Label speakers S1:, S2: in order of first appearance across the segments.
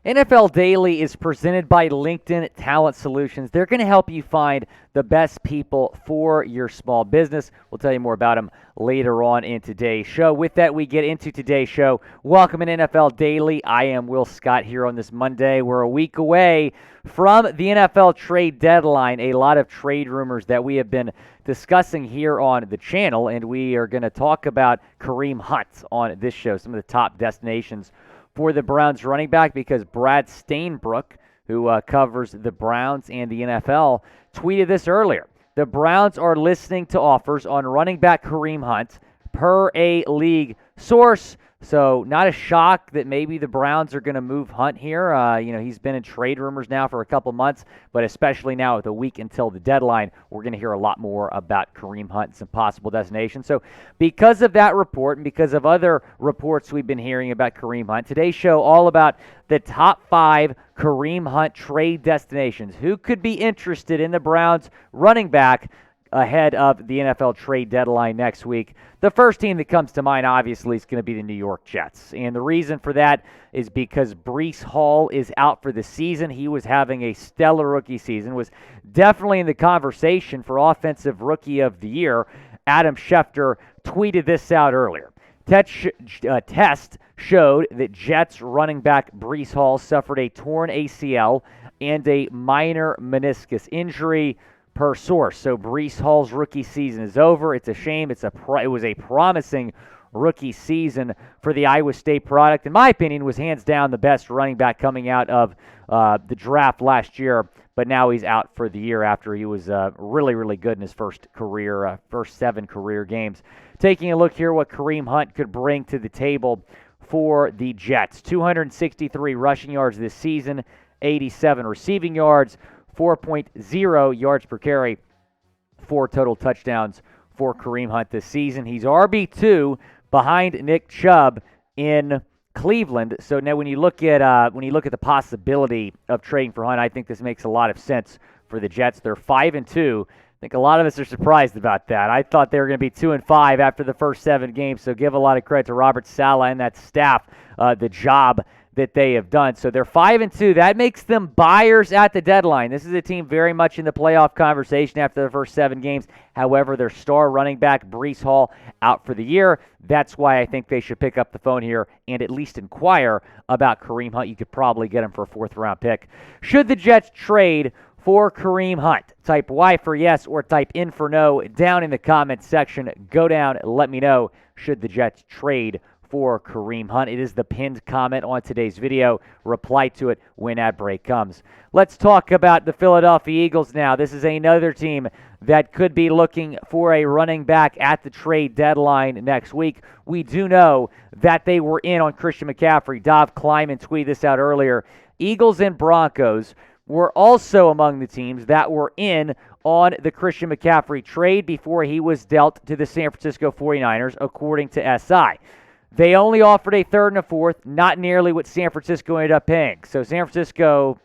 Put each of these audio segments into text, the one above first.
S1: NFL Daily is presented by LinkedIn Talent Solutions. They're going to help you find the best people for your small business. We'll tell you more about them later on in today's show. With that, we get into today's show. Welcome in NFL Daily. I am Will Scott here on this Monday. We're a week away from the NFL trade deadline. A lot of trade rumors that we have been discussing here on the channel, and we are going to talk about Kareem Hunt on this show, some of the top destinations for the Browns running back, because Brad Stainbrook, who covers the Browns and the NFL, tweeted this earlier. The Browns are listening to offers on running back Kareem Hunt per a league source. So not a shock that maybe the Browns are going to move Hunt here. He's been in trade rumors now for a couple months, but especially now with a week until the deadline, we're going to hear a lot more about Kareem Hunt and some possible destinations. So because of that report and because of other reports we've been hearing about Kareem Hunt, today's show all about the top 5 Kareem Hunt trade destinations. Who could be interested in the Browns running back ahead of the NFL trade deadline next week? The first team that comes to mind, obviously, is going to be the New York Jets. And the reason for that is because Breece Hall is out for the season. He was having a stellar rookie season, was definitely in the conversation for Offensive Rookie of the Year. Adam Schefter tweeted this out earlier. Test showed that Jets running back Breece Hall suffered a torn ACL and a minor meniscus injury, per source. So Breece Hall's rookie season is over. It's a shame. It was a promising rookie season for the Iowa State product. In my opinion, was hands down the best running back coming out of the draft last year, but now he's out for the year after he was really, really good in his first 7 career games. Taking a look here what Kareem Hunt could bring to the table for the Jets. 263 rushing yards this season, 87 receiving yards, 4.0 yards per carry, 4 total touchdowns for Kareem Hunt this season. He's RB2 behind Nick Chubb in Cleveland. So now when you look at the possibility of trading for Hunt, I think this makes a lot of sense for the Jets. They're 5-2. I think a lot of us are surprised about that. I thought they were going to be 2-5 after the first 7 games. So give a lot of credit to Robert Saleh and that staff, the job that they have done. So they're 5-2. That makes them buyers at the deadline. This is a team very much in the playoff conversation after the first 7 games. However, their star running back, Breece Hall, out for the year. That's why I think they should pick up the phone here and at least inquire about Kareem Hunt. You could probably get him for a 4th-round pick. Should the Jets trade for Kareem Hunt? Type Y for yes or type in for no down in the comments section. Go down, let me know. Should the Jets trade for Kareem Hunt? It is the pinned comment on today's video. Reply to it when ad break comes. Let's talk about the Philadelphia Eagles now. This is another team that could be looking for a running back at the trade deadline next week. We do know that they were in on Christian McCaffrey. Dov Kleiman tweeted this out earlier. Eagles and Broncos were also among the teams that were in on the Christian McCaffrey trade before he was dealt to the San Francisco 49ers, according to SI. They only offered a 3rd and a 4th, not nearly what San Francisco ended up paying. So San Francisco,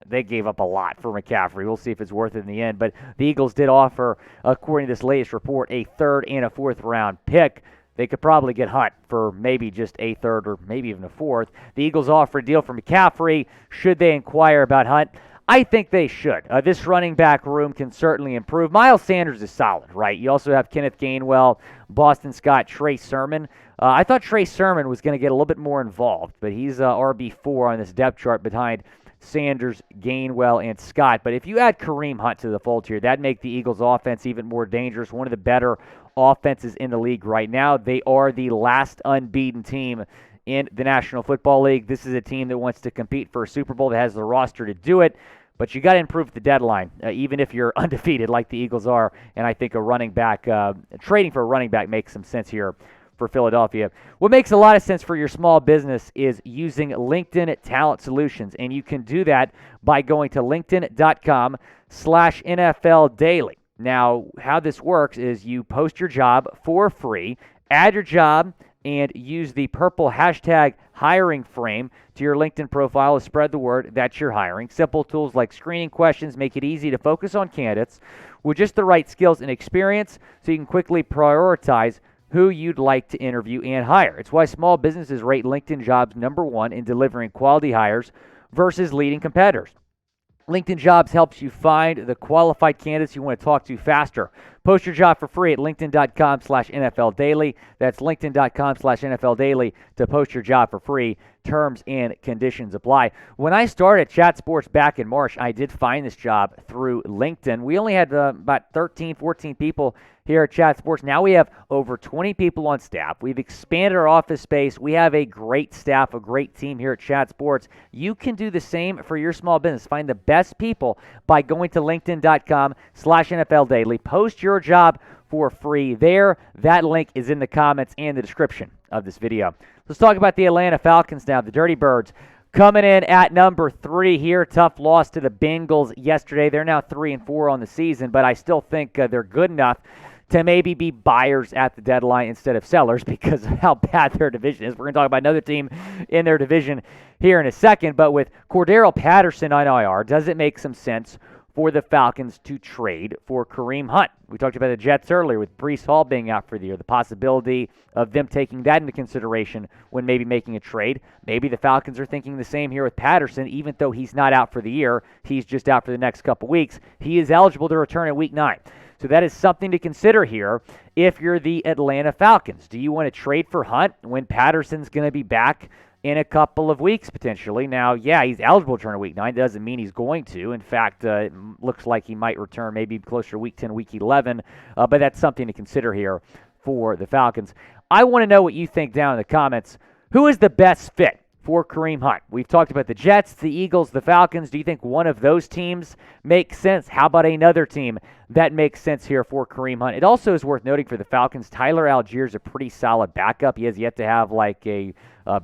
S1: they gave up a lot for McCaffrey. We'll see if it's worth it in the end. But the Eagles did offer, according to this latest report, a 3rd and a 4th-round pick. They could probably get Hunt for maybe just a 3rd or maybe even a 4th. The Eagles offer a deal for McCaffrey. Should they inquire about Hunt? I think they should. This running back room can certainly improve. Miles Sanders is solid, right? You also have Kenneth Gainwell, Boston Scott, Trey Sermon. I thought Trey Sermon was going to get a little bit more involved, but he's RB4 on this depth chart behind Sanders, Gainwell, and Scott. But if you add Kareem Hunt to the fold here, that'd make the Eagles' offense even more dangerous. One of the better offenses in the league right now. They are the last unbeaten team in the National Football League. This is a team that wants to compete for a Super Bowl, that has the roster to do it. But you got to improve the deadline, even if you're undefeated like the Eagles are. And I think a running back, trading for a running back makes some sense here for Philadelphia. What makes a lot of sense for your small business is using LinkedIn Talent Solutions. And you can do that by going to linkedin.com/NFL Daily. Now, how this works is you post your job for free, add your job, and use the purple hashtag hiring frame to your LinkedIn profile to spread the word that you're hiring. Simple tools like screening questions make it easy to focus on candidates with just the right skills and experience so you can quickly prioritize who you'd like to interview and hire. It's why small businesses rate LinkedIn Jobs #1 in delivering quality hires versus leading competitors. LinkedIn Jobs helps you find the qualified candidates you want to talk to faster. Post your job for free at linkedin.com/NFL Daily. That's linkedin.com/NFL Daily to post your job for free. Terms and conditions apply. When I started Chat Sports back in March, I did find this job through LinkedIn. We only had about 13, 14 people here at Chat Sports. Now we have over 20 people on staff. We've expanded our office space. We have a great staff, a great team here at Chat Sports. You can do the same for your small business. Find the best people by going to linkedin.com/NFL Daily. Post your job for free there. That link is in the comments and the description of this video. Let's talk about the Atlanta Falcons now. The Dirty Birds coming in at number 3 here. Tough loss to the Bengals yesterday. They're now 3-4 on the season, but I still think they're good enough to maybe be buyers at the deadline instead of sellers because of how bad their division is. We're going to talk about another team in their division here in a second, but with Cordero Patterson on IR, does it make some sense for the Falcons to trade for Kareem Hunt? We talked about the Jets earlier with Breece Hall being out for the year, the possibility of them taking that into consideration when maybe making a trade. Maybe the Falcons are thinking the same here with Patterson, even though he's not out for the year. He's just out for the next couple weeks. He is eligible to return at Week 9. So that is something to consider here if you're the Atlanta Falcons. Do you want to trade for Hunt when Patterson's going to be back in a couple of weeks potentially? Now, yeah, he's eligible to return to Week 9. Doesn't mean he's going to. In fact, it looks like he might return maybe closer to Week 10, Week 11. But that's something to consider here for the Falcons. I want to know what you think down in the comments. Who is the best fit for Kareem Hunt? We've talked about the Jets, the Eagles, the Falcons. Do you think one of those teams makes sense? How about another team that makes sense here for Kareem Hunt? It also is worth noting for the Falcons, Tyler Algier is a pretty solid backup. He has yet to have like a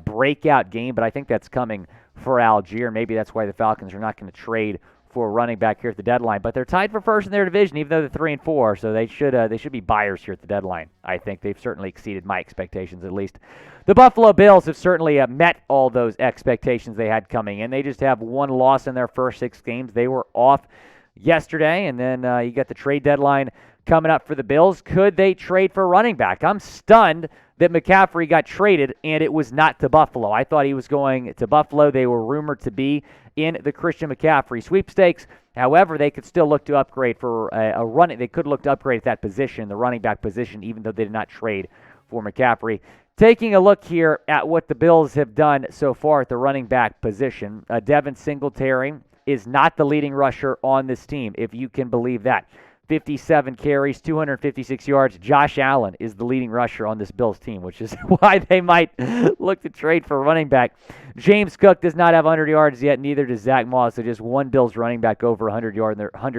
S1: breakout game, but I think that's coming for Algier. Maybe that's why the Falcons are not going to trade for a running back here at the deadline. But they're tied for first in their division, even though they're 3-4. So they should be buyers here at the deadline. I think they've certainly exceeded my expectations, at least. The Buffalo Bills have certainly met all those expectations they had coming in. They just have one loss in their first 6 games. They were off yesterday, and then you got the trade deadline coming up for the Bills. Could they trade for a running back? I'm stunned that McCaffrey got traded, and it was not to Buffalo. I thought he was going to Buffalo. They were rumored to be in the Christian McCaffrey sweepstakes. However, they could still look to upgrade for a running. They could look to upgrade at that position, the running back position, even though they did not trade for McCaffrey. Taking a look here at what the Bills have done so far at the running back position, Devin Singeltary is not the leading rusher on this team, if you can believe that. 57 carries, 256 yards. Josh Allen is the leading rusher on this Bills team, which is why they might look to trade for a running back. James Cook does not have 100 yards yet, neither does Zack Moss. So just one Bills running back over 100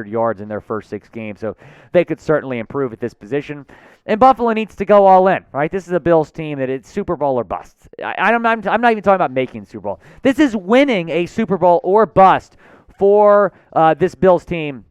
S1: yards in their first 6 games. So they could certainly improve at this position. And Buffalo needs to go all in, right? This is a Bills team that it's Super Bowl or bust. I'm not even talking about making the Super Bowl. This is winning a Super Bowl or bust for this Bills team.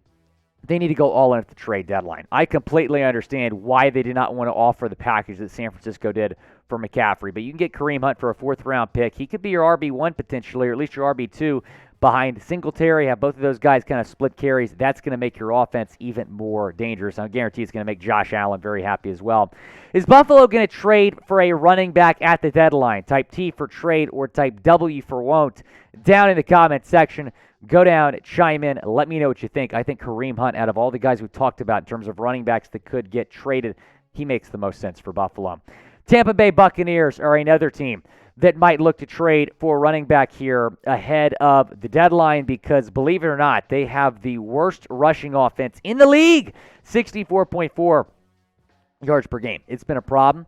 S1: They need to go all in at the trade deadline. I completely understand why they did not want to offer the package that San Francisco did for McCaffrey. But you can get Kareem Hunt for a 4th-round pick. He could be your RB1 potentially, or at least your RB2 behind Singletary. Have both of those guys kind of split carries. That's going to make your offense even more dangerous. I guarantee it's going to make Josh Allen very happy as well. Is Buffalo going to trade for a running back at the deadline? Type T for trade or type W for won't. Down in the comment section. Go down, chime in, let me know what you think. I think Kareem Hunt, out of all the guys we've talked about in terms of running backs that could get traded, he makes the most sense for Buffalo. Tampa Bay Buccaneers are another team that might look to trade for running back here ahead of the deadline because, believe it or not, they have the worst rushing offense in the league, 64.4 yards per game. It's been a problem.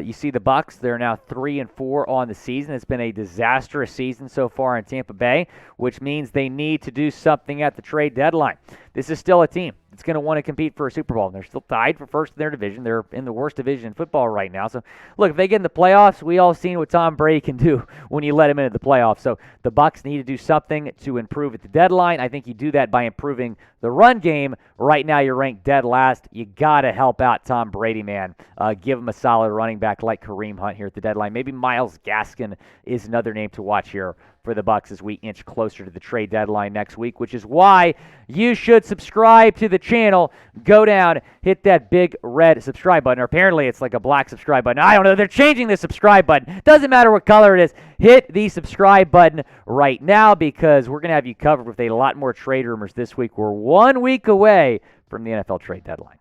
S1: You see the Bucs, they're now 3-4 on the season. It's been a disastrous season so far in Tampa Bay, which means they need to do something at the trade deadline. This is still a team that's going to want to compete for a Super Bowl. And they're still tied for first in their division. They're in the worst division in football right now. So, look, if they get in the playoffs, we all seen what Tom Brady can do when you let him into the playoffs. So the Bucs need to do something to improve at the deadline. I think you do that by improving the run game. Right now, you're ranked dead last. You got to help out Tom Brady, man. Give him a solid run running back like Kareem Hunt here at the deadline. Maybe Myles Gaskin is another name to watch here for the Bucs as we inch closer to the trade deadline next week, which is why you should subscribe to the channel. Go down, hit that big red subscribe button, or apparently it's like a black subscribe button. I don't know. They're changing the subscribe button. Doesn't matter what color it is. Hit the subscribe button right now because we're going to have you covered with a lot more trade rumors this week. We're 1 week away from the NFL trade deadline.